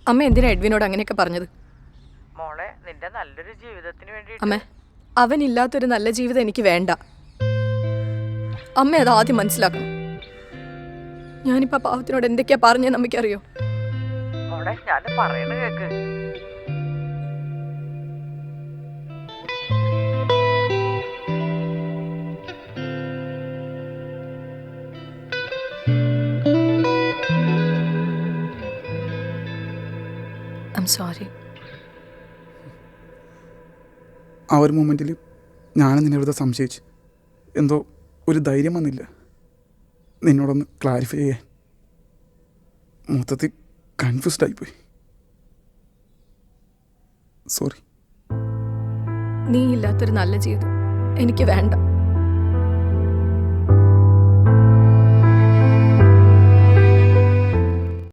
അമ്മ എന്തിനാ എഡ്വിനോട് അങ്ങനെയൊക്കെ പറഞ്ഞത്? മോളെ നിന്റെ നല്ലൊരു ജീവിതത്തിന് വേണ്ടി അമ്മ, അവനില്ലാത്തൊരു നല്ല ജീവിതം എനിക്ക് വേണ്ട. അമ്മ അത് ആദ്യം മനസ്സിലാക്കണം. ഞാനിപ്പോ പാവത്തിനോട് എന്തൊക്കെയാ പറഞ്ഞെന്ന് അമ്മയ്ക്കറിയോ? മോളെ ഞാൻ പറയണ കേക്ക്. I am sorry. ആ ഒരു മൊമെൻറ്റിൽ ഞാനും നിന്നെ വെറുതെ സംശയിച്ചു. എന്തോ ഒരു ധൈര്യം വന്നില്ല നിന്നോടൊന്ന് ക്ലാരിഫൈ ചെയ്യാൻ. മൊത്തത്തിൽ കൺഫ്യൂസ്ഡ് ആയിപ്പോയി. സോറി. നീ ഇല്ലാത്തൊരു നല്ല ജീവിതം എനിക്ക് വേണ്ട.